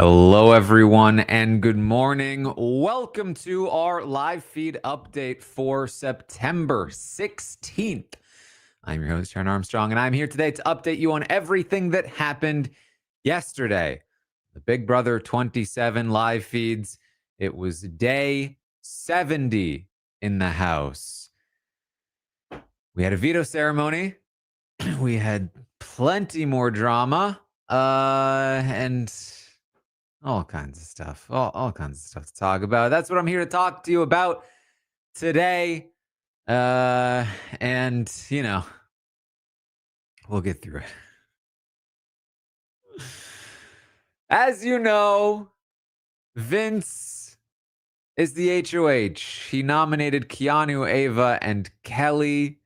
Hello, everyone, and good morning. Welcome to our live feed update for September 16th. I'm your host, Taran Armstrong, and I'm here today to update you on everything that happened yesterday. The Big Brother 27 live feeds. It was day 70 in the house. We had a veto ceremony. We had plenty more drama. And all kinds of stuff. All kinds of stuff to talk about. That's what I'm here to talk to you about today. And, we'll get through it. As you know, Vince is the HOH. He nominated Keanu, Ava, and Kelly.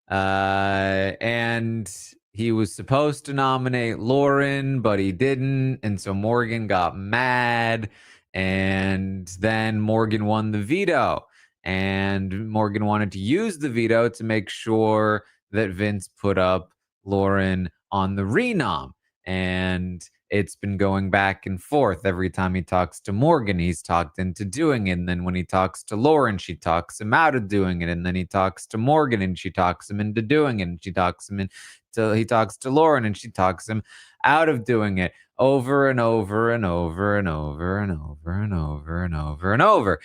And he was supposed to nominate Lauren, but he didn't. And so Morgan got mad. And then Morgan won the veto. And Morgan wanted to use the veto to make sure that Vince put up Lauren on the renom. And it's been going back and forth. Every time he talks to Morgan, he's talked into doing it. And then when he talks to Lauren, she talks him out of doing it. And then he talks to Morgan and she talks him into doing it. And she talks him until he talks to Lauren and she talks him out of doing it over and over and over and over and over and over and over and over.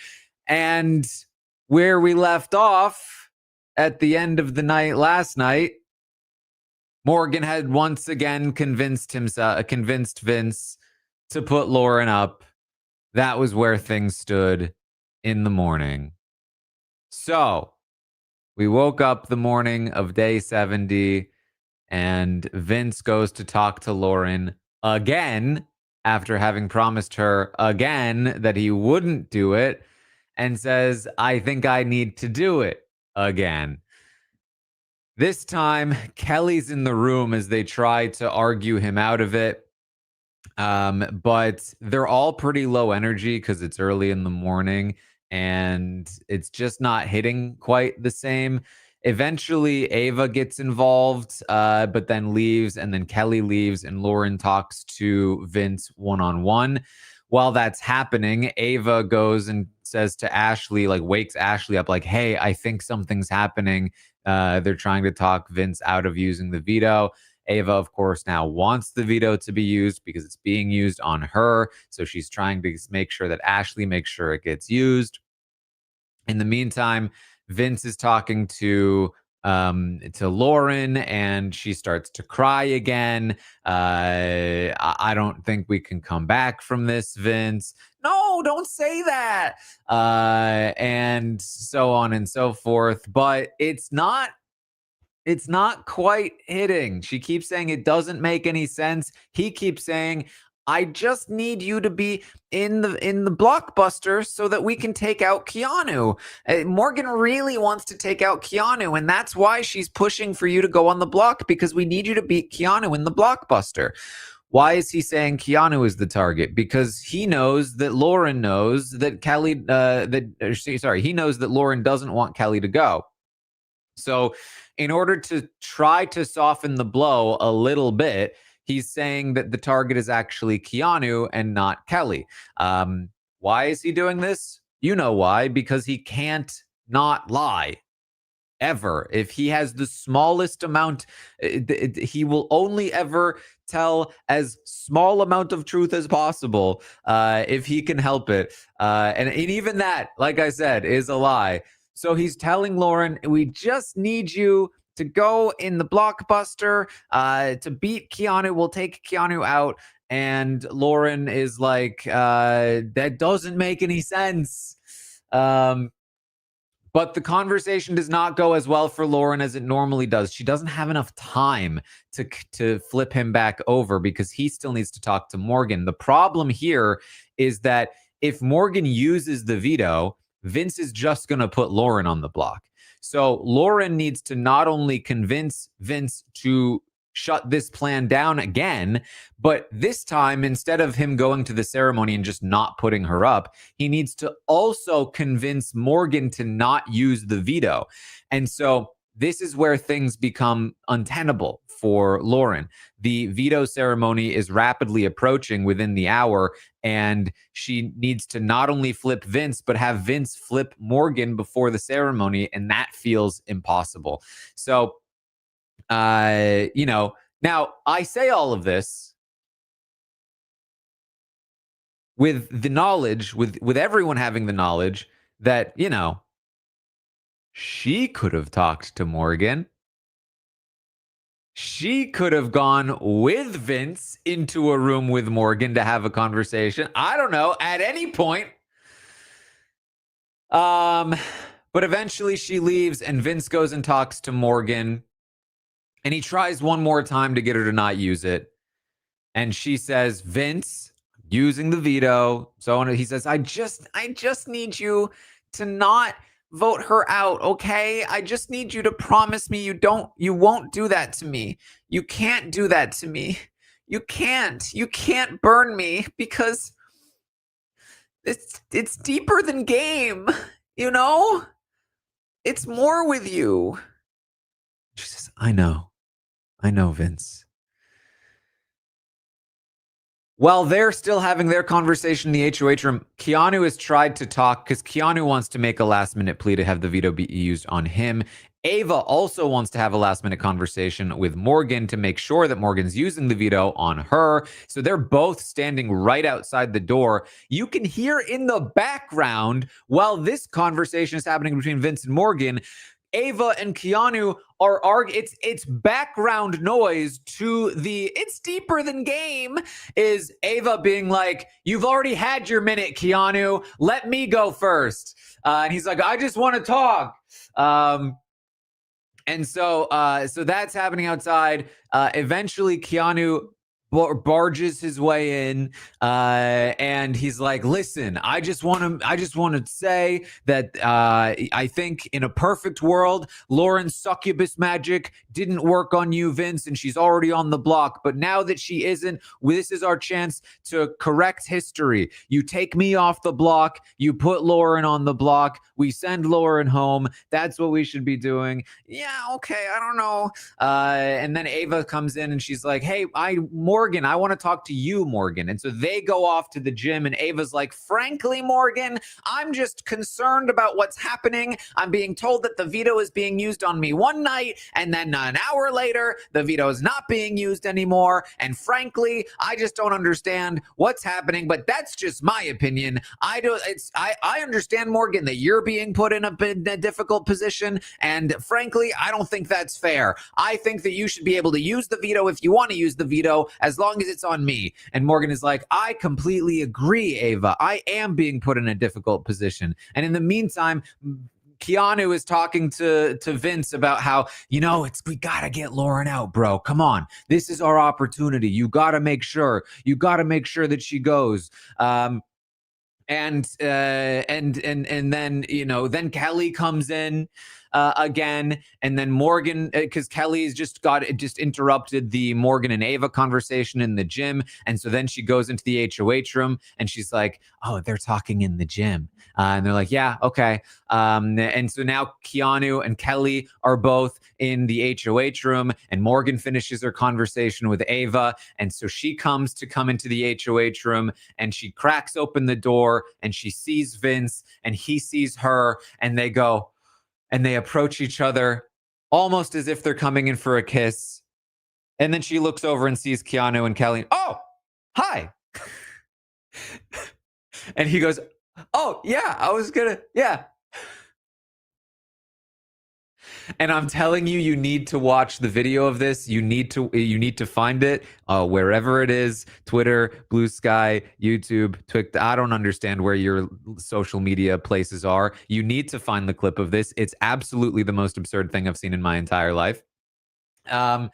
And where we left off at the end of the night last night, Morgan had once again convinced Vince to put Lauren up. That was where things stood in the morning. So we woke up the morning of day 70 and Vince goes to talk to Lauren again after having promised her again that he wouldn't do it and says, "I think I need to do it again." This time, Kelly's in the room as they try to argue him out of it. But they're all pretty low energy because it's early in the morning and it's just not hitting quite the same. Eventually, Ava gets involved, but then leaves, and then Kelly leaves, and Lauren talks to Vince one-on-one. While that's happening, Ava goes and says to Ashley, wakes Ashley up, hey, I think something's happening. They're trying to talk Vince out of using the veto. Ava, of course, now wants the veto to be used because it's being used on her. So she's trying to make sure that Ashley makes sure it gets used. In the meantime, Vince is talking to Lauren and she starts to cry again. I don't think we can come back from this, Vince. No, don't say that. And so on and so forth. But it's not quite hitting. She keeps saying it doesn't make any sense. He keeps saying, I just need you to be in the blockbuster so that we can take out Keanu. Morgan really wants to take out Keanu, and that's why she's pushing for you to go on the block, because we need you to beat Keanu in the blockbuster. Why is he saying Keanu is the target? Because he knows that Lauren knows that he knows that Lauren doesn't want Kelly to go. So in order to try to soften the blow a little bit, he's saying that the target is actually Keanu and not Kelly. Why is he doing this? You know why. Because he can't not lie. Ever. If he has the smallest amount, he will only ever tell as small amount of truth as possible if he can help it. And even that, like I said, is a lie. So he's telling Lauren, we just need you to go in the blockbuster to beat Keanu. We'll take Keanu out. And Lauren is like, that doesn't make any sense. But the conversation does not go as well for Lauren as it normally does. She doesn't have enough time to flip him back over because he still needs to talk to Morgan. The problem here is that if Morgan uses the veto, Vince is just going to put Lauren on the block. So Lauren needs to not only convince Vince to shut this plan down again, but this time, instead of him going to the ceremony and just not putting her up, he needs to also convince Morgan to not use the veto. And so this is where things become untenable for Lauren. The veto ceremony is rapidly approaching within the hour, and she needs to not only flip Vince, but have Vince flip Morgan before the ceremony, and that feels impossible. So, now I say all of this with the knowledge, with everyone having the knowledge that, she could have talked to Morgan. She could have gone with Vince into a room with Morgan to have a conversation. I don't know, at any point. But eventually she leaves and Vince goes and talks to Morgan. And he tries one more time to get her to not use it. And she says, Vince, using the veto. So he says, I just need you to not vote her out, okay? I just need you to promise me you won't do that to me. You can't do that to me. You can't burn me, because it's deeper than game, It's more with you. She says, I know, Vince. While they're still having their conversation in the HOH room, Keanu has tried to talk because Keanu wants to make a last-minute plea to have the veto be used on him. Ava also wants to have a last-minute conversation with Morgan to make sure that Morgan's using the veto on her. So they're both standing right outside the door. You can hear in the background, while this conversation is happening between Vince and Morgan, Ava and Keanu are arguing. It's background noise to the it's deeper than game is Ava being like, you've already had your minute, Keanu. Let me go first. And he's like, I just want to talk. And so that's happening outside. Eventually, Keanu barges his way in, and he's like, listen, I just want to say that I think in a perfect world, Lauren's succubus magic didn't work on you, Vince, and she's already on the block. But now that she isn't, this is our chance to correct history. You take me off the block, you put Lauren on the block, we send Lauren home. That's what we should be doing. Yeah, okay, I don't know. And then Ava comes in and she's like, hey, Morgan, I want to talk to you, Morgan. And so they go off to the gym, and Ava's like, frankly, Morgan, I'm just concerned about what's happening. I'm being told that the veto is being used on me one night, and then an hour later, the veto is not being used anymore. And frankly, I just don't understand what's happening, but that's just my opinion. I understand, Morgan, that you're being put in a difficult position, and frankly, I don't think that's fair. I think that you should be able to use the veto if you want to use the veto, as long as it's on me. And Morgan is like, I completely agree, Ava. I am being put in a difficult position. And in the meantime, Keanu is talking to Vince about how, we got to get Lauren out, bro. Come on. This is our opportunity. You got to make sure that she goes. And then, then Kelly comes in again, and then Morgan, because Kelly's just interrupted the Morgan and Ava conversation in the gym. And so then she goes into the HOH room and she's like, oh, they're talking in the gym. And they're like, yeah, okay. And so now Keanu and Kelly are both in the HOH room, and Morgan finishes her conversation with Ava. And so she comes into the HOH room, and she cracks open the door, and she sees Vince, and he sees her, and they go, and they approach each other almost as if they're coming in for a kiss. And then she looks over and sees Keanu and Kelly. Oh, hi. And he goes, oh, yeah, I was gonna, yeah. And I'm telling you, you need to watch the video of this. You need to find it wherever it is: Twitter, Blue Sky, YouTube, Twitch. I don't understand where your social media places are. You need to find the clip of this. It's absolutely the most absurd thing I've seen in my entire life. And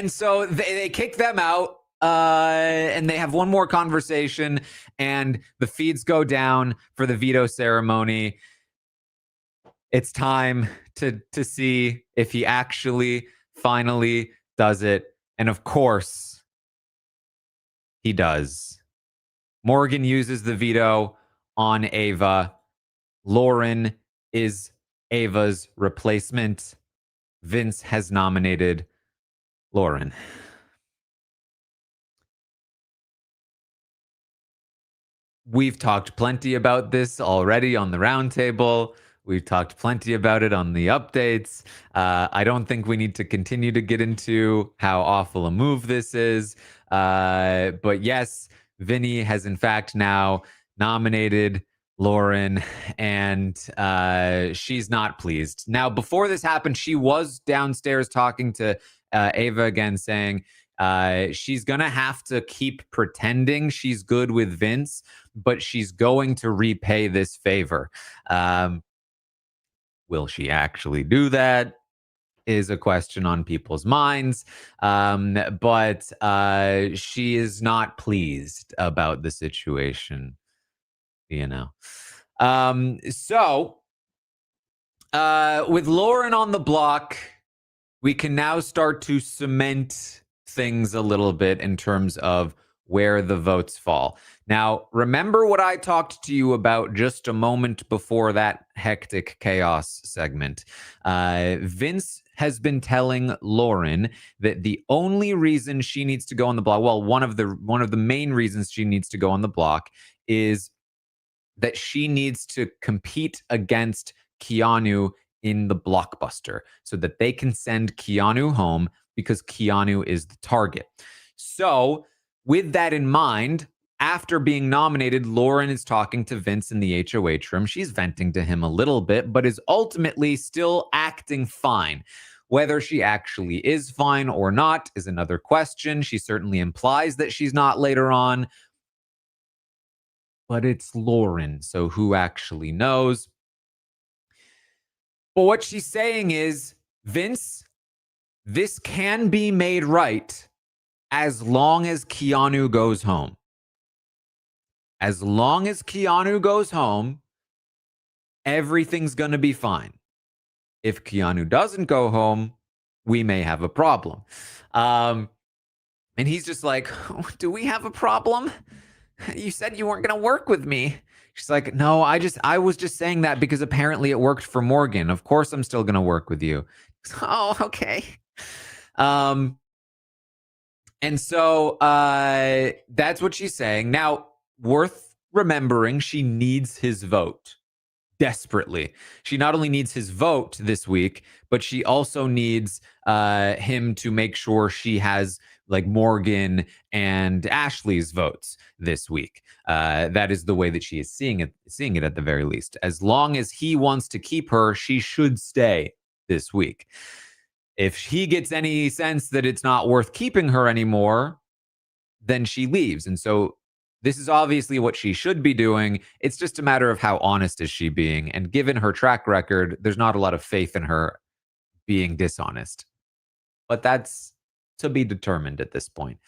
so they kick them out. And they have one more conversation, and the feeds go down for the veto ceremony. It's time to see if he actually finally does it. And of course, he does. Morgan uses the veto on Ava. Lauren is Ava's replacement. Vince has nominated Lauren. We've talked plenty about this already on the roundtable. We've talked plenty about it on the updates. I don't think we need to continue to get into how awful a move this is. But yes, Vinny has in fact now nominated Lauren, and she's not pleased. Now, before this happened, she was downstairs talking to Ava again, saying she's going to have to keep pretending she's good with Vince, but she's going to repay this favor. Will she actually do that? Is a question on people's minds. But she is not pleased about the situation, you know. So with Lauren on the block, we can now start to cement things a little bit in terms of where the votes fall. Now, remember what I talked to you about just a moment before that hectic chaos segment. Vince has been telling Lauren that the only reason she needs to go on the block, well, one of the main reasons she needs to go on the block is that she needs to compete against Keanu in the blockbuster so that they can send Keanu home because Keanu is the target. So, with that in mind, after being nominated, Lauren is talking to Vince in the HOH room. She's venting to him a little bit, but is ultimately still acting fine. Whether she actually is fine or not is another question. She certainly implies that she's not later on, but it's Lauren, so who actually knows? But what she's saying is, Vince, this can be made right as long as Keanu goes home. As long as Keanu goes home, everything's going to be fine. If Keanu doesn't go home, we may have a problem. And he's just like, do we have a problem? You said you weren't going to work with me. She's like, no, I was just saying that because apparently it worked for Morgan. Of course I'm still going to work with you. Oh, okay. And so that's what she's saying. Now, worth remembering, she needs his vote desperately. She not only needs his vote this week, but she also needs him to make sure she has like Morgan and Ashley's votes this week. That is the way that she is seeing it at the very least. As long as he wants to keep her, she should stay this week. If he gets any sense that it's not worth keeping her anymore, then she leaves. And so this is obviously what she should be doing. It's just a matter of how honest is she being. And given her track record, there's not a lot of faith in her being dishonest. But that's to be determined at this point.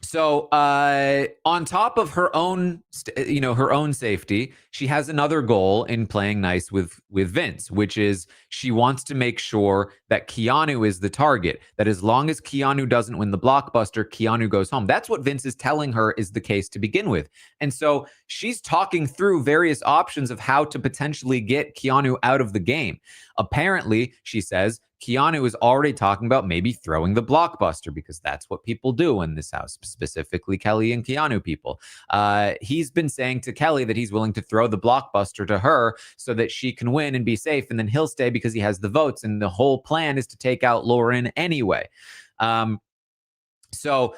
So on top of her own, her own safety, she has another goal in playing nice with Vince, which is she wants to make sure that Keanu is the target, that as long as Keanu doesn't win the blockbuster, Keanu goes home. That's what Vince is telling her is the case to begin with. And so she's talking through various options of how to potentially get Keanu out of the game. Apparently, she says, Keanu is already talking about maybe throwing the blockbuster because that's what people do in this house, specifically Kelly and Keanu people. He's been saying to Kelly that he's willing to throw the blockbuster to her so that she can win and be safe, and then he'll stay because he has the votes. And the whole plan is to take out Lauren anyway. So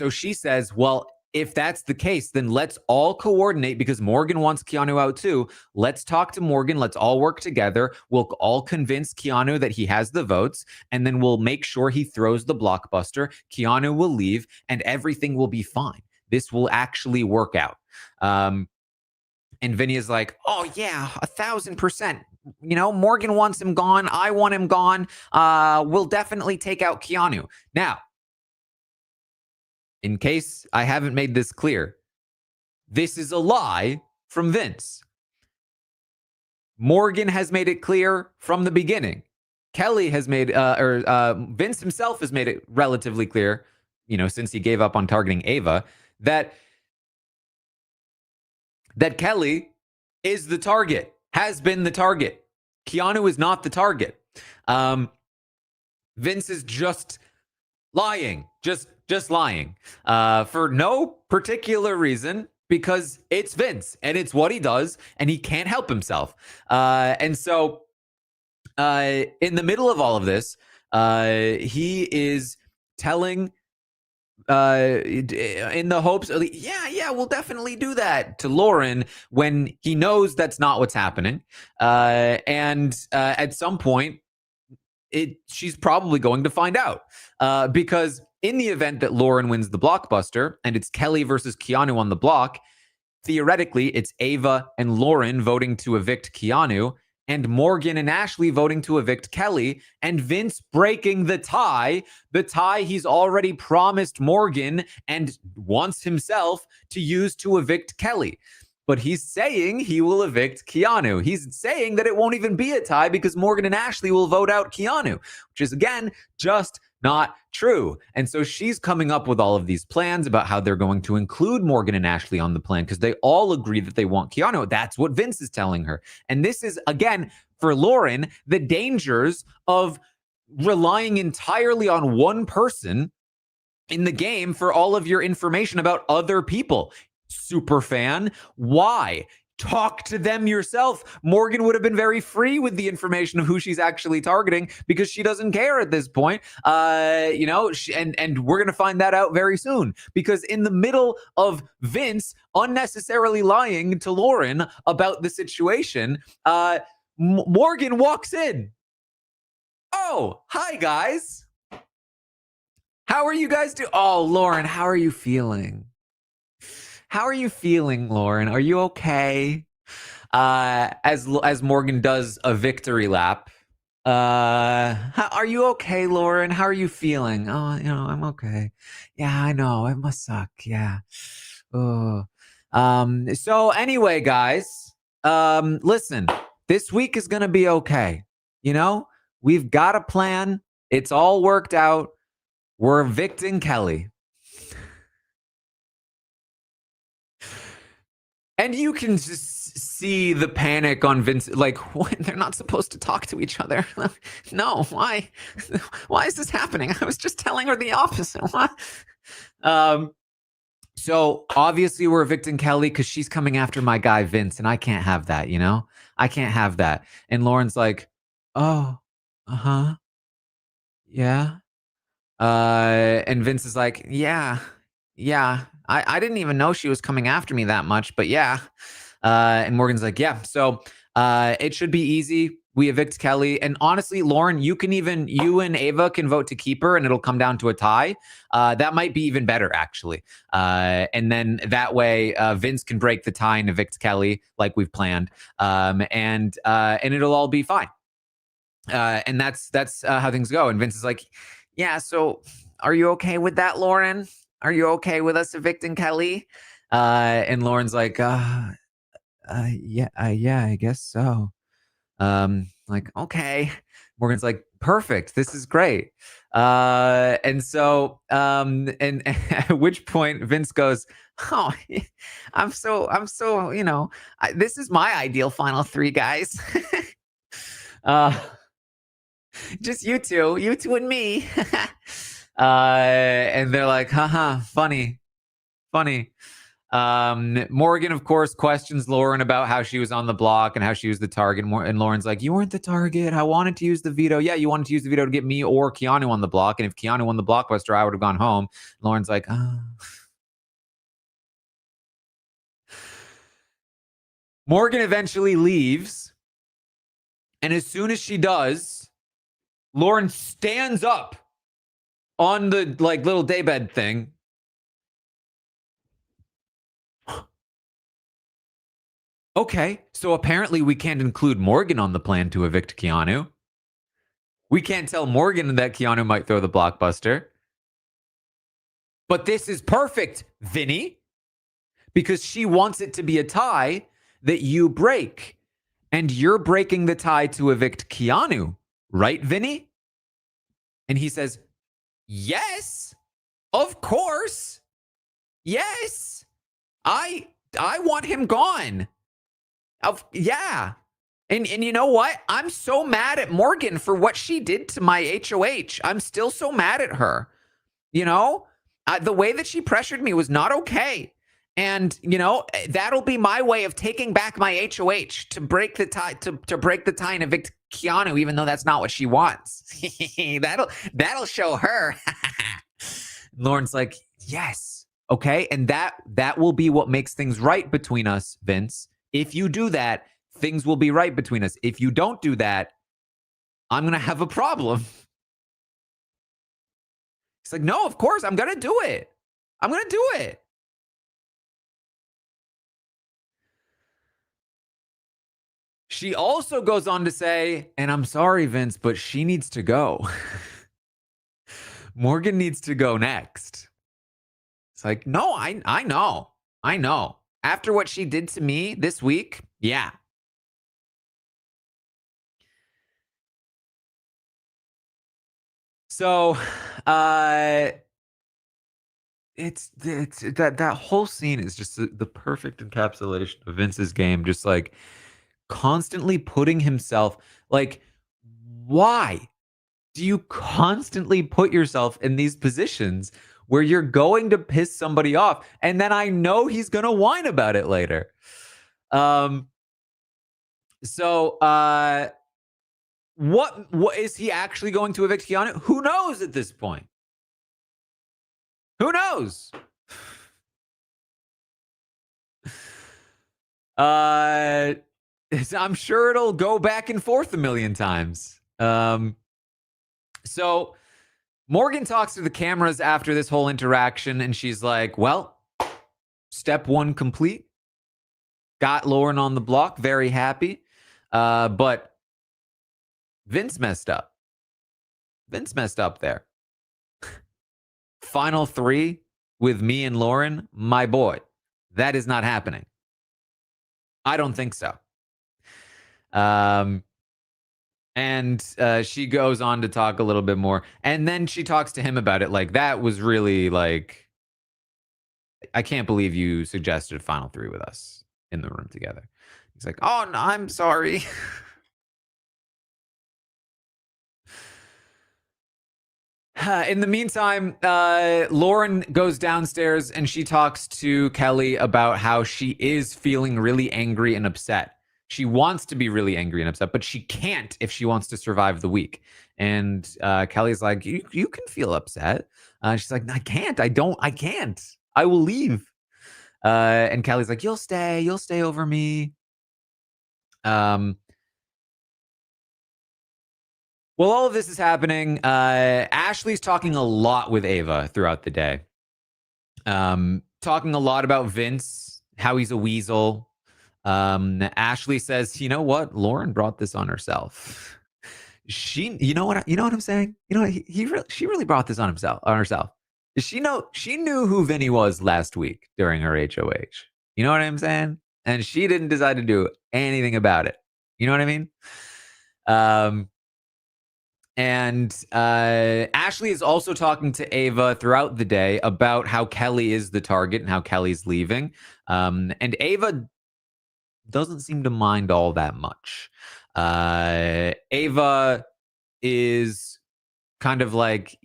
she says, well, if that's the case, then let's all coordinate because Morgan wants Keanu out too. Let's talk to Morgan. Let's all work together. We'll all convince Keanu that he has the votes, and then we'll make sure he throws the blockbuster. Keanu will leave, and everything will be fine. This will actually work out. And Vinny is like, oh, yeah, 1,000%. Morgan wants him gone. I want him gone. We'll definitely take out Keanu. Now, in case I haven't made this clear, this is a lie from Vince. Morgan has made it clear from the beginning. Kelly has made, Vince himself has made it relatively clear, since he gave up on targeting Ava, that Kelly is the target, has been the target. Keanu is not the target. Vince is just lying, just lying for no particular reason, because it's Vince and it's what he does and he can't help himself. And so in the middle of all of this, he is telling in the hopes of, yeah, we'll definitely do that to Lauren, when he knows that's not what's happening. And at some point, she's probably going to find out, because in the event that Lauren wins the blockbuster and it's Kelly versus Keanu on the block, theoretically it's Ava and Lauren voting to evict Keanu, and Morgan and Ashley voting to evict Kelly, and Vince breaking the tie he's already promised Morgan and wants himself to use to evict Kelly. But he's saying he will evict Keanu. He's saying that it won't even be a tie because Morgan and Ashley will vote out Keanu, which is, again, just not true. And so she's coming up with all of these plans about how they're going to include Morgan and Ashley on the plan because they all agree that they want Keanu. That's what Vince is telling her. And this is, again, for Lauren, the dangers of relying entirely on one person in the game for all of your information about other people. Super fan, why? Talk to them yourself. Morgan would have been very free with the information of who she's actually targeting because she doesn't care at this point. And we're going to find that out very soon, because in the middle of Vince unnecessarily lying to Lauren about the situation, Morgan walks in. Oh, hi guys. How are you guys doing? Oh, Lauren, how are you feeling? How are you feeling, Lauren? Are you okay? As Morgan does a victory lap. Are you okay, Lauren? How are you feeling? Oh, I'm okay. Yeah, I know. It must suck. Yeah. Oh. So anyway, guys, listen, this week is gonna be okay. We've got a plan. It's all worked out. We're evicting Kelly. And you can just see the panic on Vince. Like, what? They're not supposed to talk to each other. No, why? Why is this happening? I was just telling her the opposite. What? So obviously we're evicting Kelly because she's coming after my guy Vince, and I can't have that. I can't have that. And Lauren's like, oh, yeah. And Vince is like, yeah. I didn't even know she was coming after me that much, but yeah. And Morgan's like, yeah. So it should be easy. We evict Kelly. And honestly, Lauren, you and Ava can vote to keep her and it'll come down to a tie. That might be even better, actually. And then that way, Vince can break the tie and evict Kelly like we've planned. And it'll all be fine. And that's how things go. And Vince is like, yeah, so are you okay with that, Lauren? Are you okay with us evicting Kelly? And Lauren's like, yeah, I guess so. Like, okay. Morgan's like, perfect. This is great. And so, and at which point Vince goes, oh, I'm so, this is my ideal final three, guys. Just you two and me. And they're like, haha, funny. Morgan, of course, questions Lauren about how she was on the block and how she was the target. And Lauren's like, you weren't the target. I wanted to use the veto. Yeah, you wanted to use the veto to get me or Keanu on the block. And if Keanu won the blockbuster, I would have gone home. Lauren's like, Morgan eventually leaves. And as soon as she does, Lauren stands up on the little daybed thing. Okay, so apparently we can't include Morgan on the plan to evict Keanu. We can't tell Morgan that Keanu might throw the blockbuster. But this is perfect, Vinny, because she wants it to be a tie that you break. And you're breaking the tie to evict Keanu, right, Vinny? And he says, yes, of course. Yes, I want him gone. Yeah. And you know what? I'm so mad at Morgan for what she did to my HOH. I'm still so mad at her. You know, the way that she pressured me was not okay. And that'll be my way of taking back my HOH to break the tie to break the tie and evict Keanu, even though that's not what she wants. that'll show her. Lauren's like, yes, okay, and that will be what makes things right between us, Vince. If you do that, things will be right between us. If you don't do that, I'm gonna have a problem. He's like, no, of course, I'm gonna do it. I'm gonna do it. She also goes on to say, and I'm sorry, Vince, but she needs to go. Morgan needs to go next. It's like, no, I know. After what she did to me this week, yeah. So, it's that whole scene is just the perfect encapsulation of Vince's game. Just like constantly putting himself, like, why do you constantly put yourself in these positions where you're going to piss somebody off, and then I know he's gonna whine about it later? So what is he actually going to evict Keanu? Who knows at this point? Who knows? I'm sure it'll go back and forth a million times. So Morgan talks to the cameras after this whole interaction, and she's like, well, step one complete. Got Lauren on the block, very happy. But Vince messed up. Vince messed up there. Final three with me and Lauren, my boy. That is not happening. I don't think so. And she goes on to talk a little bit more. And then she talks to him about it. Like, that was really like, I can't believe you suggested final three with us in the room together. He's like, oh, no, I'm sorry. In the meantime, Lauren goes downstairs and she talks to Kelly about how she is feeling really angry and upset. She wants to be really angry and upset, but she can't if she wants to survive the week. And Kelly's like, you can feel upset. She's like, I can't. I can't. I will leave. And Kelly's like, you'll stay over me. While all of this is happening, Ashley's talking a lot with Ava throughout the day. Talking a lot about Vince, how he's a weasel. Ashley says, you know what? Lauren brought this on herself. You know what I'm saying? You know, she really brought this on herself. She knew who Vinny was last week during her HOH. You know what I'm saying? And she didn't decide to do anything about it. You know what I mean? And Ashley is also talking to Ava throughout the day about how Kelly is the target and how Kelly's leaving. And Ava doesn't seem to mind all that much. Ava is kind of like,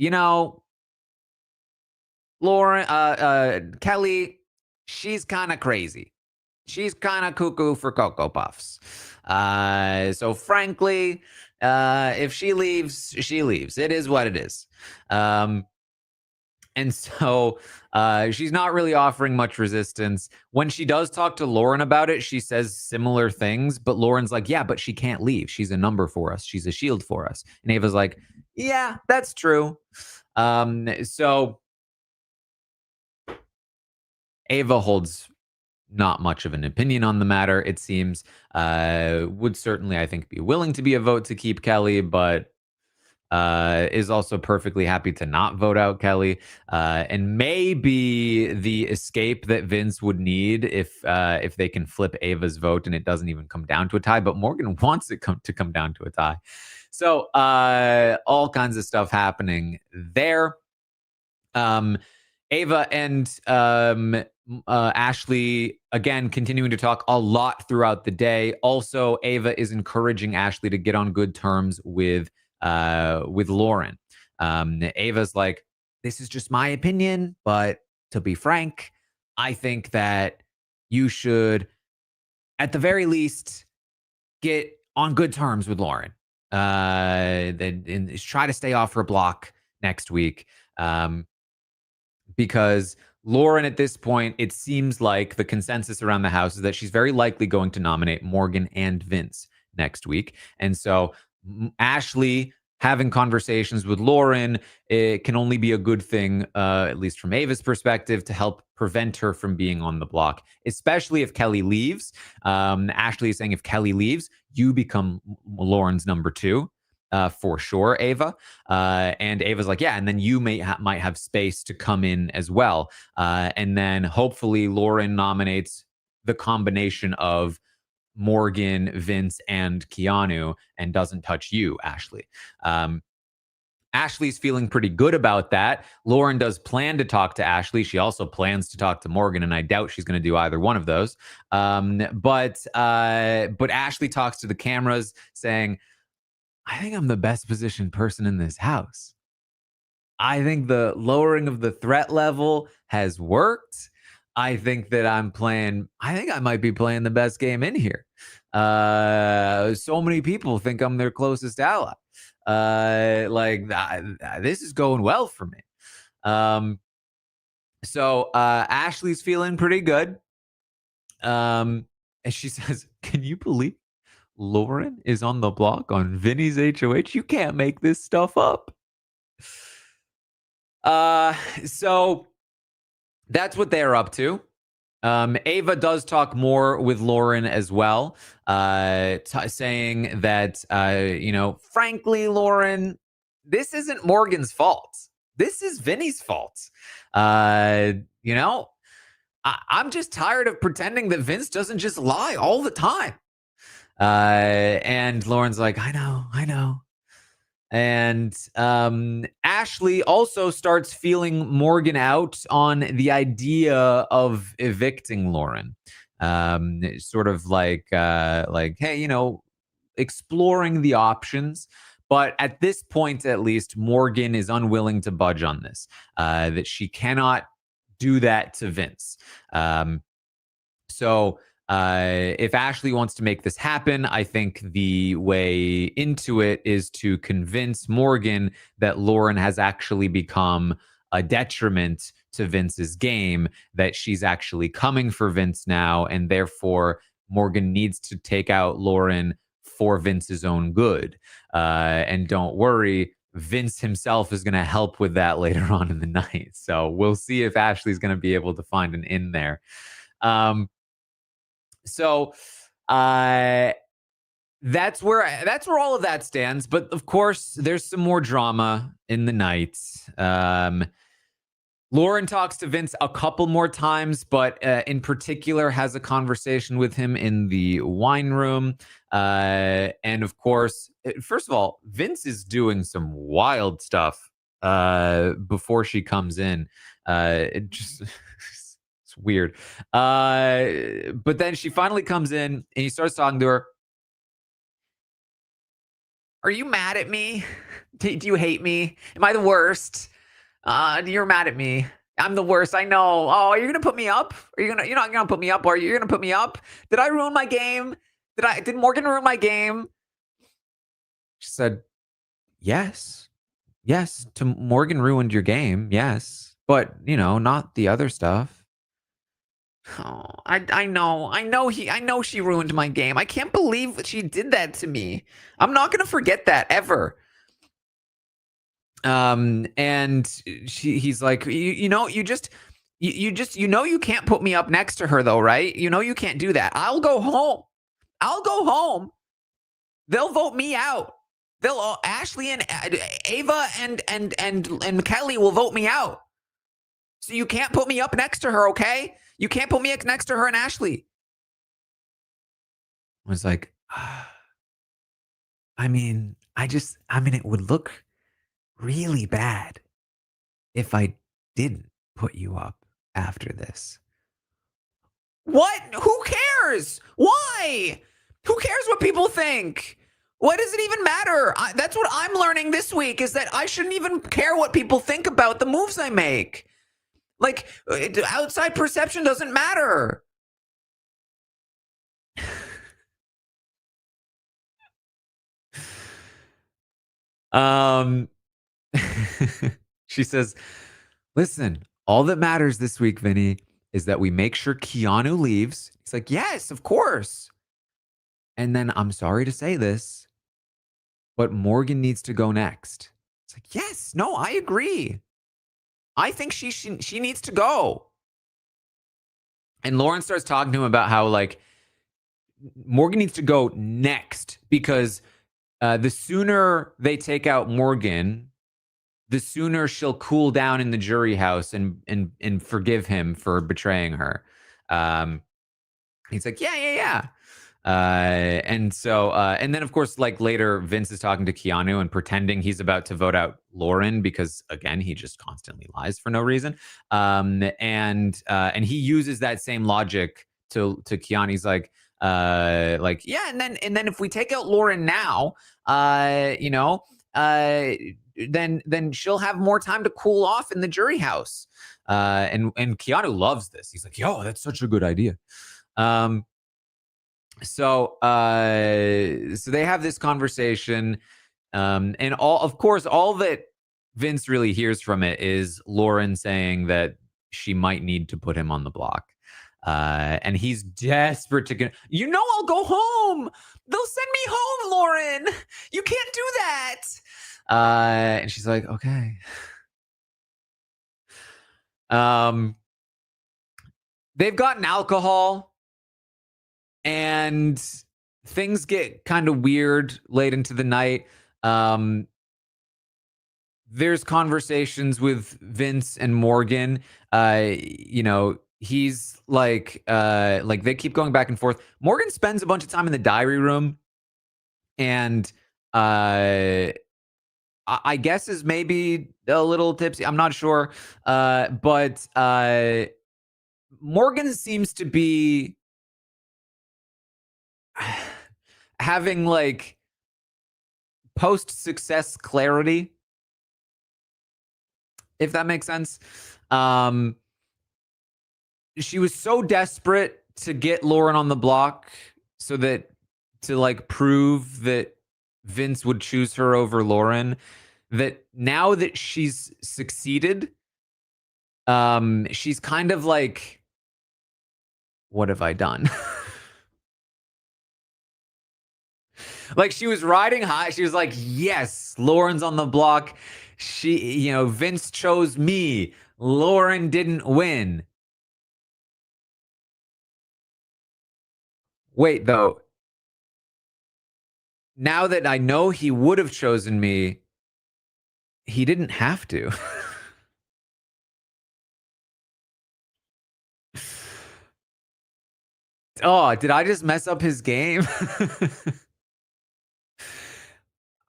Lauren, Kelly, she's kind of crazy. She's kind of cuckoo for Cocoa Puffs. So frankly, if she leaves, she leaves. It is what it is. And so she's not really offering much resistance. When she does talk to Lauren about it, she says similar things, but Lauren's like, yeah, but she can't leave. She's a number for us. She's a shield for us. And Ava's like, yeah, that's true. So Ava holds not much of an opinion on the matter, it seems. Would certainly, I think, be willing to be a vote to keep Kelly, but is also perfectly happy to not vote out Kelly. And maybe the escape that Vince would need if they can flip Ava's vote and it doesn't even come down to a tie. But Morgan wants it to come down to a tie. So all kinds of stuff happening there. Ava and Ashley again, continuing to talk a lot throughout the day. Also, Ava is encouraging Ashley to get on good terms with Lauren. Ava's like, this is just my opinion, but to be frank, I think that you should, at the very least, get on good terms with Lauren. And try to stay off her block next week. Because Lauren, at this point, it seems like the consensus around the house is that she's very likely going to nominate Morgan and Vince next week. And so Ashley having conversations with Lauren, it can only be a good thing, at least from Ava's perspective, to help prevent her from being on the block, especially if Kelly leaves. Ashley is saying if Kelly leaves, you become Lauren's number two. For sure, Ava. And Ava's like, yeah, and then you might have space to come in as well. And then hopefully Lauren nominates the combination of Morgan, Vince, and Keanu and doesn't touch you, Ashley. Ashley's feeling pretty good about that. Lauren does plan to talk to Ashley. She also plans to talk to Morgan, and I doubt she's going to do either one of those. But Ashley talks to the cameras saying, I think I'm the best positioned person in this house. I think the lowering of the threat level has worked. I think that I think I might be playing the best game in here. So many people think I'm their closest ally. This is going well for me. So Ashley's feeling pretty good. And she says, can you believe Lauren is on the block on Vinny's HOH? You can't make this stuff up. So that's what they're up to. Ava does talk more with Lauren as well, saying that, frankly, Lauren, this isn't Morgan's fault. This is Vinny's fault. I'm just tired of pretending that Vince doesn't just lie all the time. And Lauren's like, I know. And Ashley also starts feeling Morgan out on the idea of evicting Lauren. Sort of like, hey, exploring the options. But at this point, at least, Morgan is unwilling to budge on this, that she cannot do that to Vince. So if Ashley wants to make this happen, I think the way into it is to convince Morgan that Lauren has actually become a detriment to Vince's game, that she's actually coming for Vince now, and therefore Morgan needs to take out Lauren for Vince's own good. And don't worry, Vince himself is going to help with that later on in the night. So we'll see if Ashley's going to be able to find an in there. So that's where all of that stands. But of course, there's some more drama in the night. Lauren talks to Vince a couple more times, but in particular has a conversation with him in the wine room. And of course, first of all, Vince is doing some wild stuff before she comes in. It just... It's weird. But then she finally comes in and he starts talking to her. Are you mad at me? Do you hate me? Am I the worst? You're mad at me. I'm the worst. I know. Oh, are you gonna put me up? You're not gonna put me up, are you? You're gonna put me up? Did I ruin my game? Did Morgan ruin my game? She said, yes. Yes, Morgan ruined your game, yes. But not the other stuff. Oh, I know she ruined my game. I can't believe that she did that to me. I'm not gonna forget that ever. And he's like, you can't put me up next to her though, right? You can't do that. I'll go home. They'll vote me out. Ashley and Ava and Kelly will vote me out. So you can't put me up next to her, okay? You can't put me next to her and Ashley. I was like, it would look really bad if I didn't put you up after this. What? Who cares? Why? Who cares what people think? What does it even matter? That's what I'm learning this week, is that I shouldn't even care what people think about the moves I make. Like, outside perception doesn't matter. She says, listen, all that matters this week, Vinny, is that we make sure Keanu leaves. He's like, yes, of course. And then, I'm sorry to say this, but Morgan needs to go next. It's like, yes, no, I agree. I think she needs to go. And Lauren starts talking to him about how, like, Morgan needs to go next, because the sooner they take out Morgan, the sooner she'll cool down in the jury house and forgive him for betraying her. He's like, yeah. And so, and then of course, like later, Vince is talking to Keanu and pretending he's about to vote out Lauren, because again, he just constantly lies for no reason. And he uses that same logic to Keanu. He's like, yeah, and then if we take out Lauren now, then she'll have more time to cool off in the jury house. And Keanu loves this. He's like, yo, that's such a good idea. So they have this conversation, and all that Vince really hears from it is Lauren saying that she might need to put him on the block. And he's desperate to get, I'll go home. They'll send me home, Lauren. You can't do that. And she's like, okay. They've gotten alcohol, and things get kind of weird late into the night. There's conversations with Vince and Morgan. He's like they keep going back and forth. Morgan spends a bunch of time in the diary room, and I guess is maybe a little tipsy. I'm not sure. But Morgan seems to be having like post-success clarity, if that makes sense. She was so desperate to get Lauren on the block so that to like prove that Vince would choose her over Lauren, that now that she's succeeded, she's kind of like, what have I done? Like, she was riding high. She was like, yes, Lauren's on the block. Vince chose me. Lauren didn't win. Wait, though. Now that I know he would have chosen me, he didn't have to. Oh, did I just mess up his game?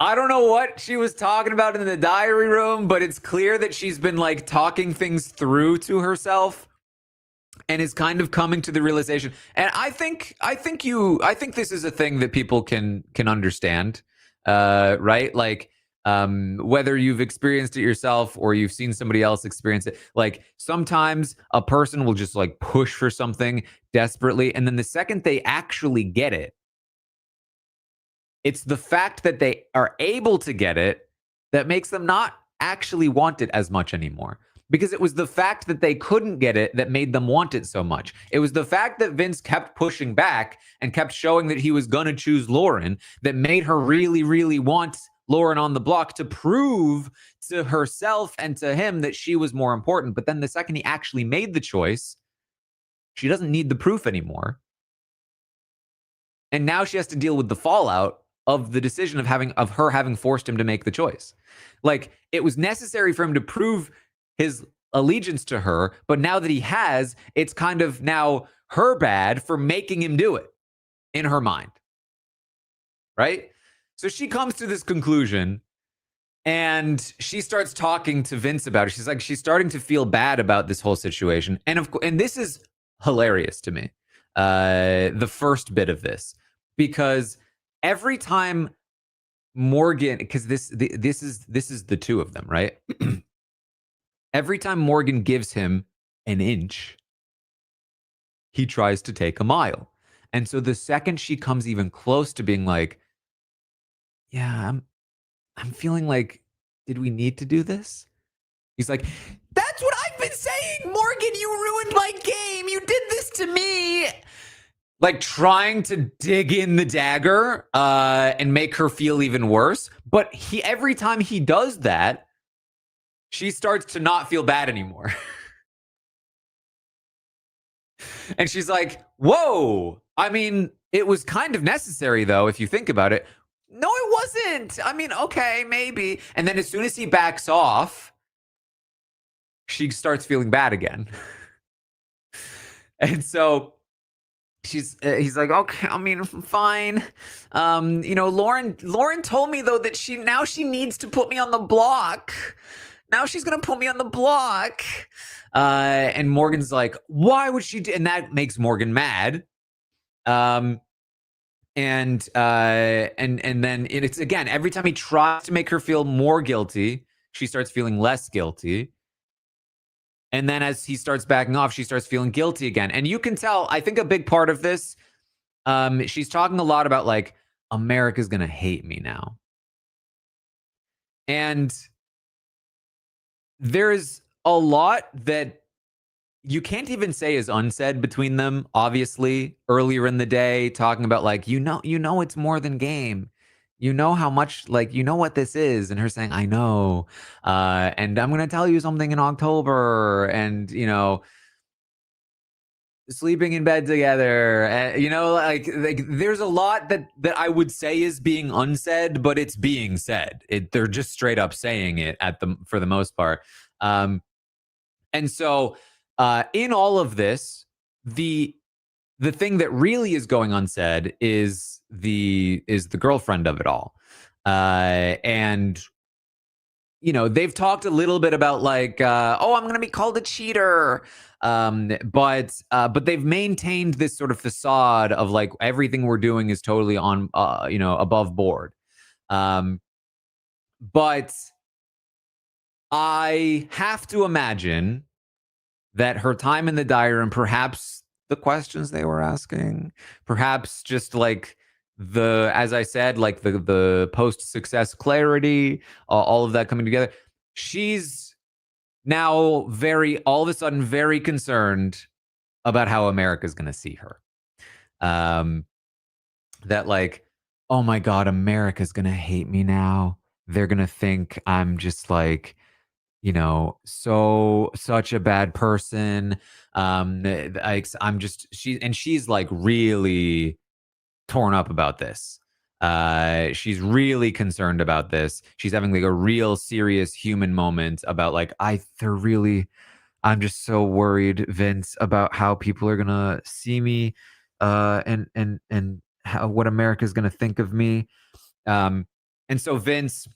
I don't know what she was talking about in the diary room, but it's clear that she's been like talking things through to herself and is kind of coming to the realization. And I think this is a thing that people can understand, right? Like, whether you've experienced it yourself or you've seen somebody else experience it, like sometimes a person will just like push for something desperately, and then the second they actually get it, it's the fact that they are able to get it that makes them not actually want it as much anymore. Because it was the fact that they couldn't get it that made them want it so much. It was the fact that Vince kept pushing back and kept showing that he was going to choose Lauren that made her really, really want Lauren on the block, to prove to herself and to him that she was more important. But then the second he actually made the choice, she doesn't need the proof anymore. And now she has to deal with the fallout of the decision of her having forced him to make the choice. Like, it was necessary for him to prove his allegiance to her, but now that he has, it's kind of now her bad for making him do it in her mind. Right? So she comes to this conclusion, and she starts talking to Vince about it. She's starting to feel bad about this whole situation. And this is hilarious to me, the first bit of this, because every time Morgan, because this is the two of them, right? Every time Morgan gives him an inch, he tries to take a mile. And so the second she comes even close to being like, yeah, I'm feeling like, did we need to do this? He's like, that's what I've been saying, Morgan, you ruined my game. You did this to me. Like trying to dig in the dagger and make her feel even worse. But every time he does that, she starts to not feel bad anymore. And she's like, whoa. I mean, it was kind of necessary, though, if you think about it. No, it wasn't. I mean, okay, maybe. And then as soon as he backs off, she starts feeling bad again. And so he's like, okay, I mean, fine. Lauren told me, though, that she needs to put me on the block. Now she's going to put me on the block. And Morgan's like, why would she do? And that makes Morgan mad. And then it's again, every time he tries to make her feel more guilty, she starts feeling less guilty. And then as he starts backing off, she starts feeling guilty again. And you can tell, I think a big part of this, she's talking a lot about like, America's going to hate me now. And there's a lot that you can't even say is unsaid between them, obviously, earlier in the day, talking about like, it's more than game. You know how much, like, you know what this is. And her saying, I know. And I'm going to tell you something in October. And, sleeping in bed together. Like there's a lot that I would say is being unsaid, but it's being said. They're just straight up saying it for the most part. And so in all of this, the thing that really is going unsaid is the girlfriend of it all. And they've talked a little bit about like, I'm going to be called a cheater. But they've maintained this sort of facade of like everything we're doing is totally on, above board. But I have to imagine that her time in the diary room, perhaps the questions they were asking, perhaps just like as I said, like the post-success clarity, all of that coming together. She's now all of a sudden very concerned about how America's going to see her. That like, oh my God, America's going to hate me now. They're going to think I'm just like, such a bad person. She's like really torn up about this. She's really concerned about this. She's having like a real serious human moment about like, I'm just so worried, Vince, about how people are gonna see me, and how what America's gonna think of me. And so Vince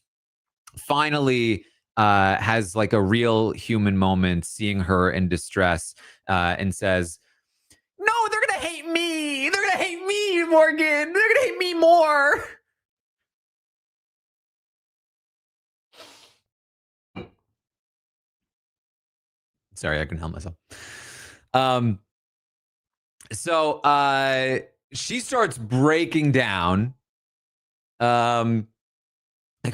finally has like a real human moment, seeing her in distress, and says, "No, they're gonna hate me. They're gonna hate me, Morgan. They're gonna hate me more." Sorry, I can help myself. So she starts breaking down. Like,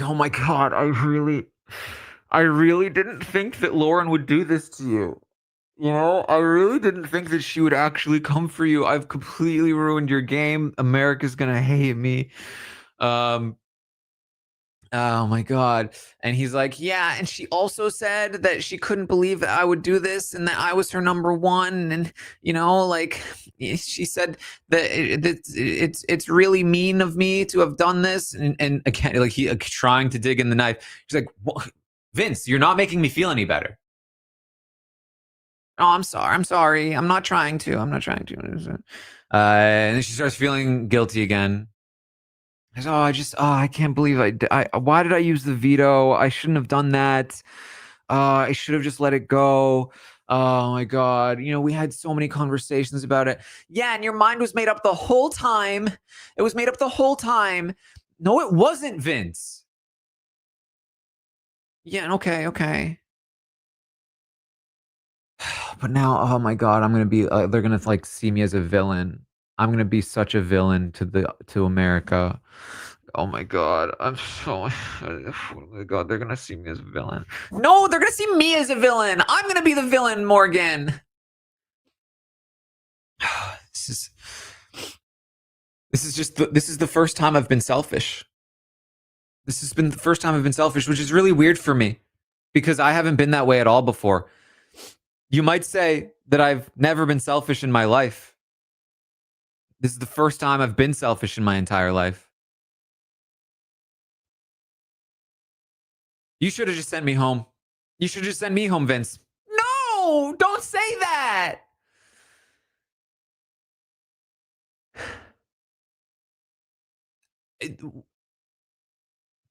oh my God, I really didn't think that Lauren would do this to you. I really didn't think that she would actually come for you. I've completely ruined your game. America's gonna hate me. Oh my God. And he's like, yeah. And she also said that she couldn't believe that I would do this and that I was her number one. And, like she said that it's really mean of me to have done this. And again, like he trying to dig in the knife. She's like, Vince, you're not making me feel any better. Oh, I'm sorry. I'm not trying to. And then she starts feeling guilty again. I can't believe why did I use the veto? I shouldn't have done that. I should have just let it go. Oh my God. We had so many conversations about it. Yeah, and your mind was made up the whole time. It was made up the whole time. No, it wasn't, Vince. Yeah, okay. But now, oh my God, I'm gonna be. They're gonna like see me as a villain. I'm gonna be such a villain to America. Oh my God, I'm so. Oh my God, they're gonna see me as a villain. No, they're gonna see me as a villain. I'm gonna be the villain, Morgan. This is the first time I've been selfish. This has been the first time I've been selfish, which is really weird for me because I haven't been that way at all before. You might say that I've never been selfish in my life. This is the first time I've been selfish in my entire life. You should have just sent me home. You should just send me home, Vince. No, don't say that.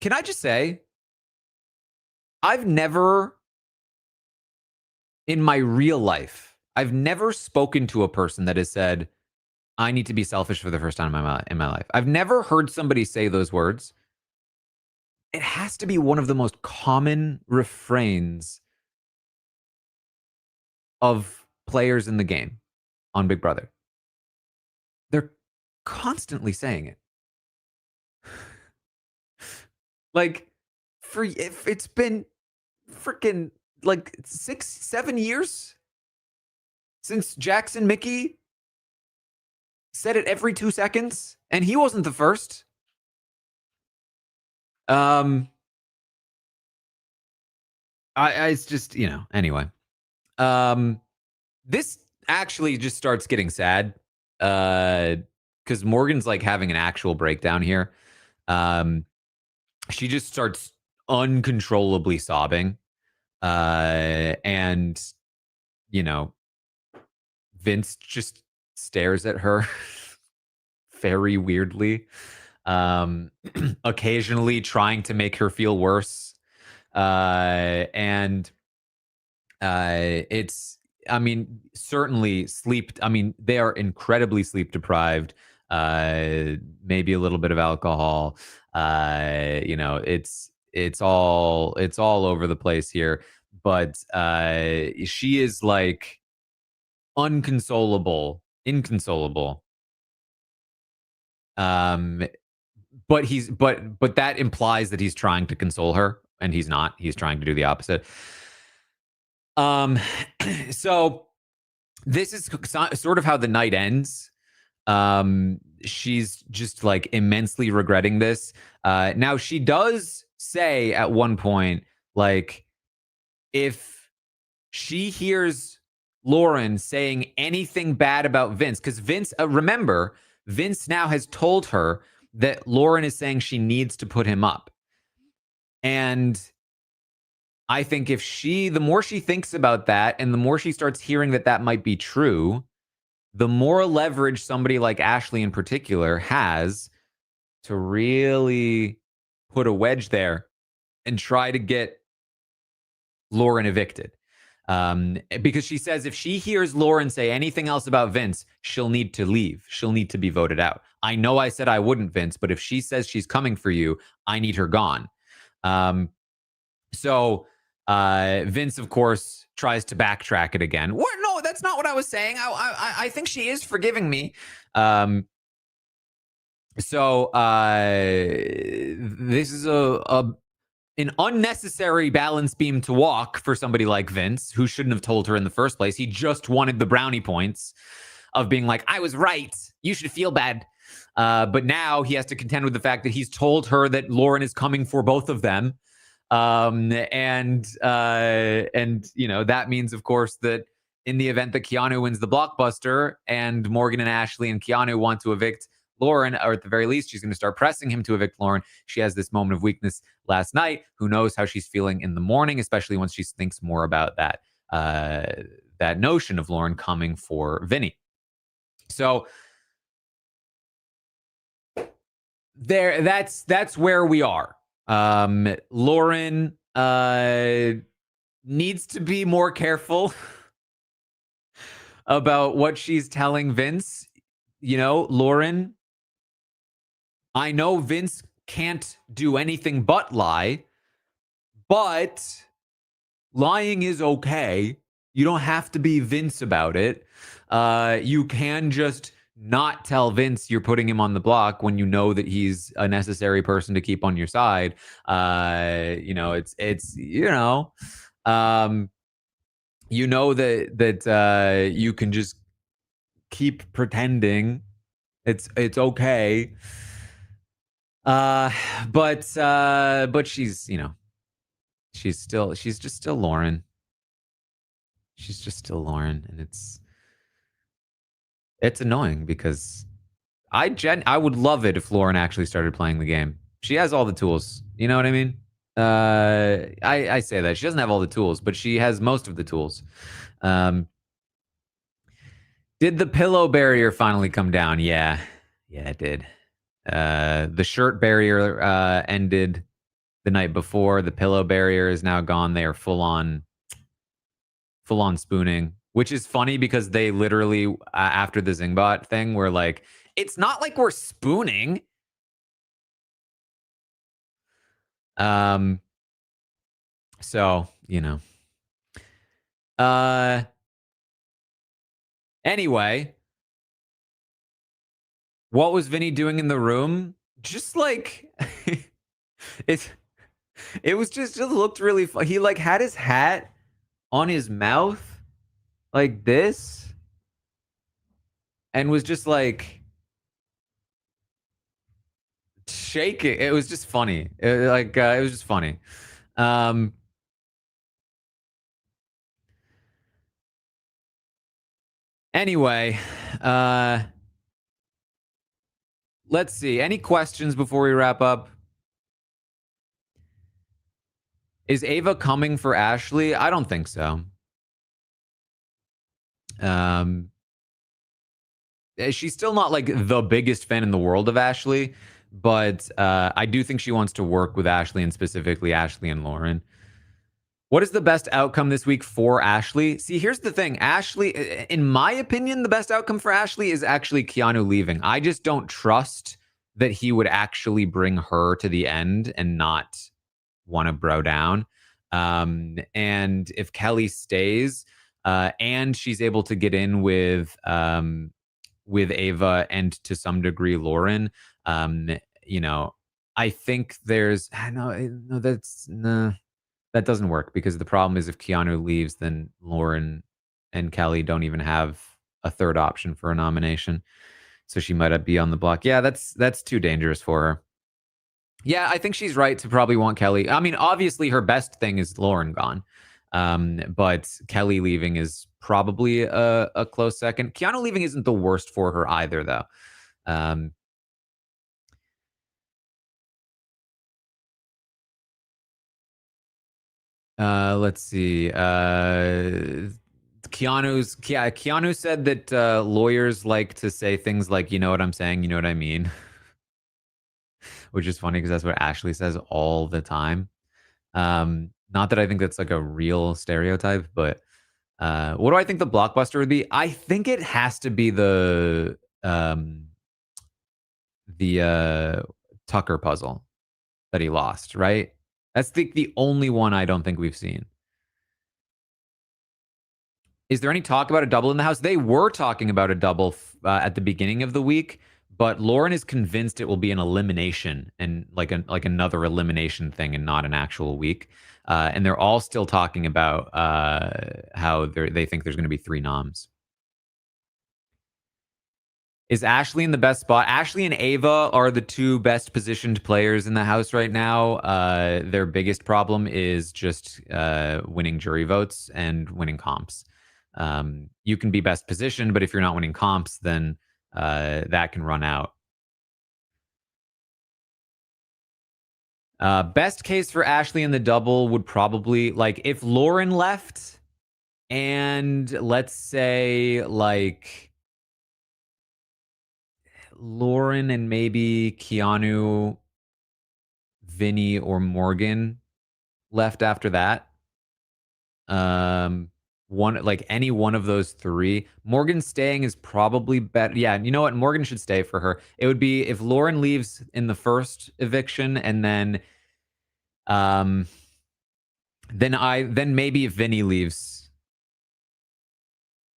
Can I just say, I've never, in my real life, I've never spoken to a person that has said, I need to be selfish for the first time in my life. I've never heard somebody say those words. It has to be one of the most common refrains of players in the game on Big Brother. They're constantly saying it. Like, if it's been freaking like 6-7 years since Jackson Mickey said it every 2 seconds, and he wasn't the first. It's just, anyway. This actually just starts getting sad. Because Morgan's like having an actual breakdown here. She just starts uncontrollably sobbing. And Vince just stares at her very weirdly, occasionally trying to make her feel worse. And it's, certainly sleep. They are incredibly sleep deprived. Maybe a little bit of alcohol. It's all over the place here. But she is like inconsolable. But that implies that he's trying to console her, and he's not. He's trying to do the opposite. So this is sort of how the night ends. She's just like immensely regretting this. Now she does say at one point, like, if she hears Lauren saying anything bad about Vince, because Vince, remember, Vince now has told her that Lauren is saying she needs to put him up. And I think the more she thinks about that and the more she starts hearing that might be true, the more leverage somebody like Ashley in particular has to really put a wedge there and try to get Lauren evicted. Because she says if she hears Lauren say anything else about Vince, she'll need to leave. She'll need to be voted out. I know I said I wouldn't, Vince, but if she says she's coming for you, I need her gone. So Vince, of course, tries to backtrack it again. What? No, that's not what I was saying. I think she is forgiving me. So this is an unnecessary balance beam to walk for somebody like Vince, who shouldn't have told her in the first place. He just wanted the brownie points of being like, I was right. You should feel bad. But now he has to contend with the fact that he's told her that Lauren is coming for both of them. And that means, of course, that in the event that Keanu wins the blockbuster and Morgan and Ashley and Keanu want to evict Lauren, or at the very least, she's going to start pressing him to evict Lauren. She has this moment of weakness last night. Who knows how she's feeling in the morning, especially once she thinks more about that notion of Lauren coming for Vinny. So that's where we are. Lauren needs to be more careful about what she's telling Vince. You know, Lauren, I know Vince can't do anything but lie, but lying is okay. You don't have to be Vince about it. You can just not tell Vince you're putting him on the block when you know that he's a necessary person to keep on your side. Um, you know that you can just keep pretending it's okay. But she's she's just still Lauren. She's just still Lauren, and it's annoying because I would love it if Lauren actually started playing the game. She has all the tools. You know what I mean? I say that she doesn't have all the tools, but she has most of the tools. Did the pillow barrier finally come down? Yeah, it did. The shirt barrier ended the night before. The pillow barrier is now gone. They are full on spooning, which is funny because they literally after the Zingbot thing were like, it's not like we're spooning. So, anyway, what was Vinny doing in the room? Just like it was just looked really fun. He like had his hat on his mouth like this and was just like shaking. It was just funny. It was just funny. Anyway, let's see. Any questions before we wrap up? Is Ava coming for Ashley? I don't think so. She's still not like the biggest fan in the world of Ashley, but I do think she wants to work with Ashley and specifically Ashley and Lauren. What is the best outcome this week for Ashley? See, here's the thing. Ashley, in my opinion, the best outcome for Ashley is actually Keanu leaving. I just don't trust that he would actually bring her to the end and not want to bro down. And if Kelly stays and she's able to get in with Ava and to some degree Lauren, I think there's that doesn't work because the problem is if Keanu leaves, then Lauren and Kelly don't even have a third option for a nomination. So she might be on the block. Yeah, that's too dangerous for her. Yeah, I think she's right to probably want Kelly. I mean, obviously her best thing is Lauren gone. But Kelly leaving is probably a close second. Keanu leaving isn't the worst for her either, though. Let's see. Keanu said that lawyers like to say things like, you know what I'm saying, you know what I mean? Which is funny because that's what Ashley says all the time. Not that I think that's like a real stereotype, but what do I think the blockbuster would be? I think it has to be the Tucker puzzle that he lost, right? That's the only one I don't think we've seen. Is there any talk about a double in the house? They were talking about a double at the beginning of the week, but Lauren is convinced it will be an elimination and like another elimination thing and not an actual week. And they're all still talking about how they think there's going to be 3 noms. Is Ashley in the best spot? Ashley and Ava are the 2 best positioned players in the house right now. Their biggest problem is just winning jury votes and winning comps. You can be best positioned, but if you're not winning comps, then that can run out. Best case for Ashley in the double would probably, like, if Lauren left and let's say like Lauren and maybe Keanu, Vinny, or Morgan left after that. any one of those three. Morgan staying is probably better. Yeah, you know what? Morgan should stay for her. It would be if Lauren leaves in the first eviction, and um then maybe if Vinny leaves.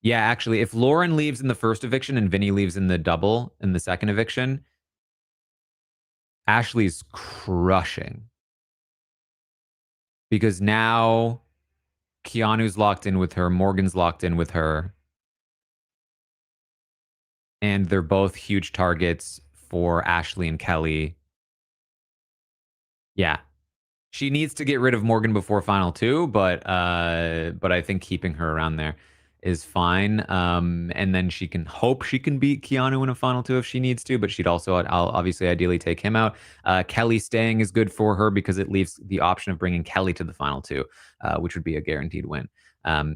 Yeah, actually, if Lauren leaves in the first eviction and Vinny leaves in the second eviction, Ashley's crushing. Because now Keanu's locked in with her, Morgan's locked in with her, and they're both huge targets for Ashley and Kelly. Yeah. She needs to get rid of Morgan before final two, but I think keeping her around there is fine. And then she can hope she can beat Keanu in a final two if she needs to, but she'd also I'll obviously ideally take him out. Kelly staying is good for her because it leaves the option of bringing Kelly to the final two, which would be a guaranteed win.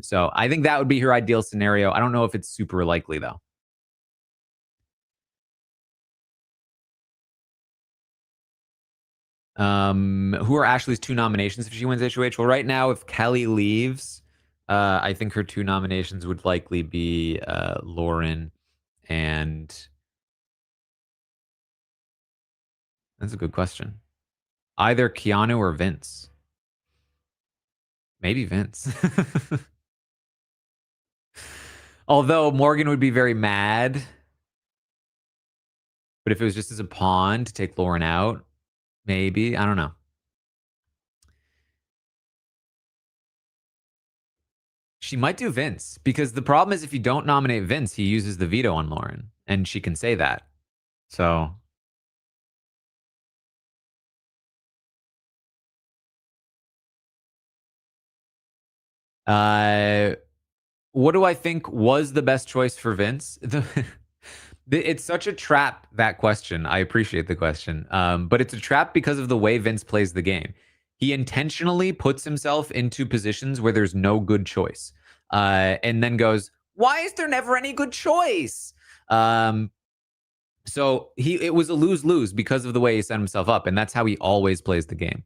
So I think that would be her ideal scenario. I don't know if it's super likely though. Who are Ashley's two nominations if she wins HOH? Well, right now, if Kelly leaves, I think her two nominations would likely be Lauren and. That's a good question. Either Keanu or Vince. Maybe Vince. Although Morgan would be very mad. But if it was just as a pawn to take Lauren out, maybe. I don't know. She might do Vince because the problem is if you don't nominate Vince, he uses the veto on Lauren, and she can say that. So what do I think was the best choice for Vince? It's such a trap, that question. I appreciate the question. But it's a trap because of the way Vince plays the game. He intentionally puts himself into positions where there's no good choice. And then goes, why is there never any good choice? So it was a lose-lose because of the way he set himself up, and that's how he always plays the game.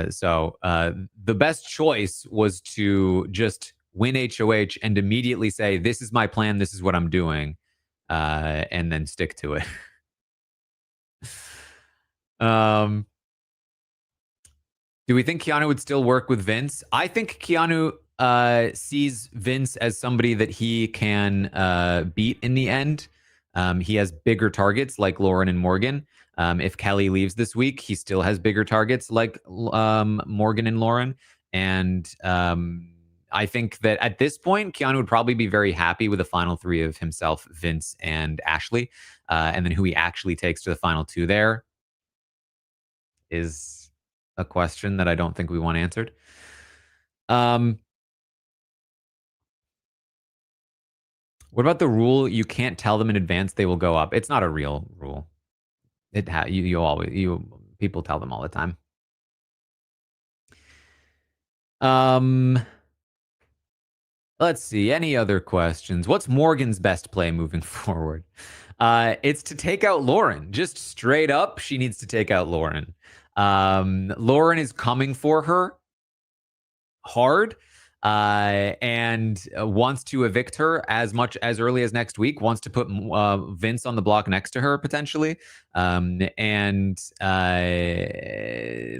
So the best choice was to just win HOH and immediately say, this is my plan, this is what I'm doing, and then stick to it. Do we think Keanu would still work with Vince? I think Keanu sees Vince as somebody that he can beat in the end. He has bigger targets like Lauren and Morgan. If Kelly leaves this week, he still has bigger targets like Morgan and Lauren. And I think that at this point, Keanu would probably be very happy with the final three of himself, Vince, and Ashley. And then who he actually takes to the final two there is a question that I don't think we want answered. What about the rule you can't tell them in advance they will go up? It's not a real rule. People tell them all the time. Let's see. Any other questions? What's Morgan's best play moving forward? It's to take out Lauren. Just straight up, she needs to take out Lauren. Lauren is coming for her hard and wants to evict her as much as early as next week, wants to put Vince on the block next to her potentially. And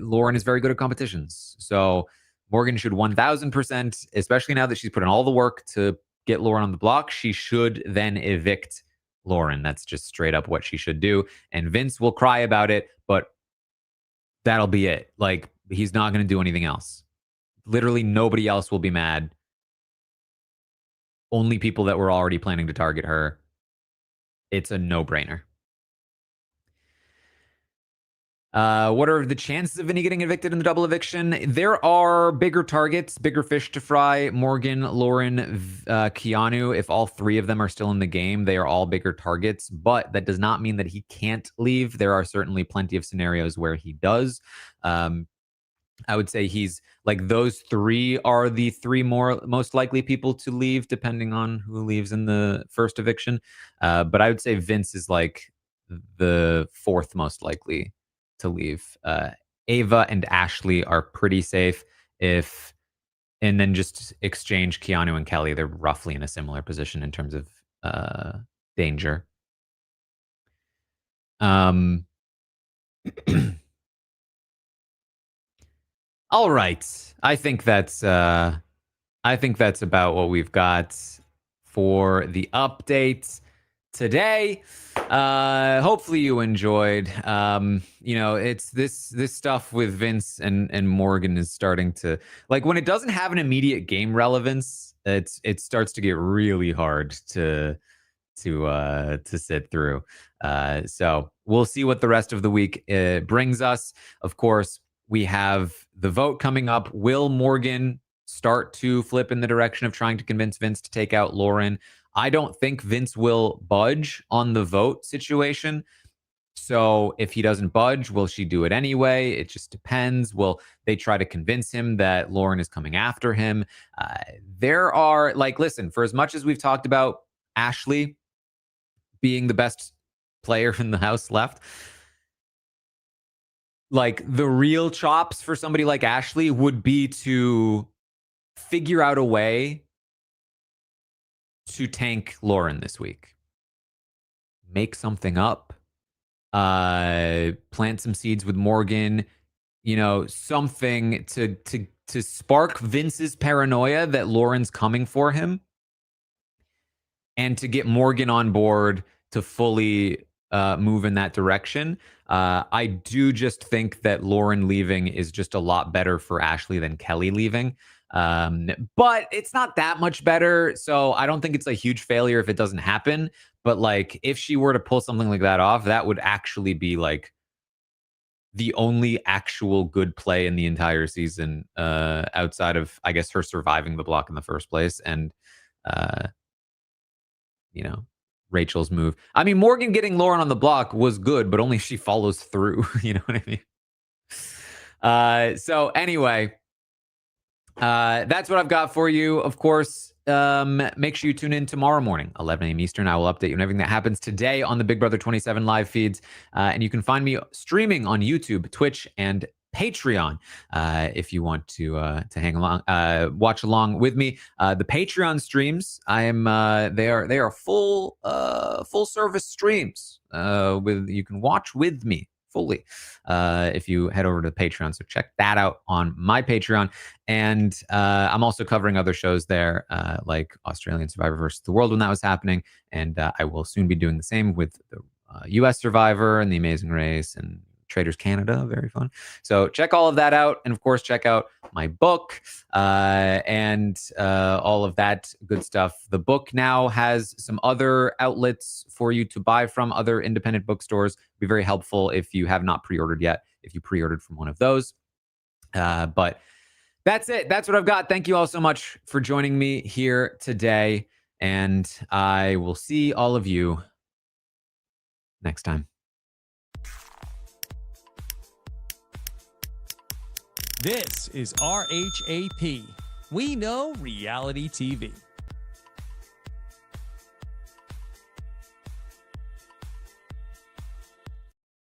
Lauren is very good at competitions. So Morgan should 1000%, especially now that she's put in all the work to get Lauren on the block, she should then evict Lauren. That's just straight up what she should do. And Vince will cry about it, but that'll be it. Like, he's not going to do anything else. Literally nobody else will be mad. Only people that were already planning to target her. It's a no-brainer. What are the chances of Vinny getting evicted in the double eviction? There are bigger targets, bigger fish to fry. Morgan, Lauren, Keanu. If all three of them are still in the game, they are all bigger targets. But that does not mean that he can't leave. There are certainly plenty of scenarios where he does. I would say he's like those three are the three most likely people to leave, depending on who leaves in the first eviction. But I would say Vince is like the fourth most likely to leave. Ava and Ashley are pretty safe. If and then just exchange Keanu and Kelly. They're roughly in a similar position in terms of danger. All right. I think that's about what we've got for the update today. Hopefully you enjoyed. It's this stuff with Vince and Morgan is starting to, like, when it doesn't have an immediate game relevance, it starts to get really hard to sit through. So we'll see what the rest of the week brings us. Of course, we have the vote coming up. Will Morgan start to flip in the direction of trying to convince Vince to take out Lauren? I don't think Vince will budge on the vote situation. So if he doesn't budge, will she do it anyway? It just depends. Will they try to convince him that Lauren is coming after him? There are, like, listen, for as much as we've talked about Ashley being the best player in the house left, like, the real chops for somebody like Ashley would be to figure out a way to tank Lauren this week. Make something up. Plant some seeds with Morgan. Something to spark Vince's paranoia that Lauren's coming for him, and to get Morgan on board to fully move in that direction. I do just think that Lauren leaving is just a lot better for Ashley than Kelly leaving. But it's not that much better. So I don't think it's a huge failure if it doesn't happen. But, like, if she were to pull something like that off, that would actually be, like, the only actual good play in the entire season, outside of, I guess, her surviving the block in the first place. And, Rachel's move. I mean, Morgan getting Lauren on the block was good, but only if she follows through. You know what I mean? So anyway, that's what I've got for you. Of course, make sure you tune in tomorrow morning, 11 a.m. Eastern. I will update you on everything that happens today on the Big Brother 27 live feeds. And you can find me streaming on YouTube, Twitch, and Patreon, if you want to hang along, watch along with me. The Patreon streams, they are full service streams. You can watch with me fully if you head over to Patreon. So check that out on my Patreon. And I'm also covering other shows there, like Australian Survivor versus the World when that was happening. And I will soon be doing the same with the US Survivor and The Amazing Race and Traders Canada. Very fun. So check all of that out. And of course, check out my book and all of that good stuff. The book now has some other outlets for you to buy from, other independent bookstores. It'd be very helpful if you have not pre-ordered yet, if you pre-ordered from one of those. But that's it. That's what I've got. Thank you all so much for joining me here today. And I will see all of you next time. This is RHAP. We know reality TV.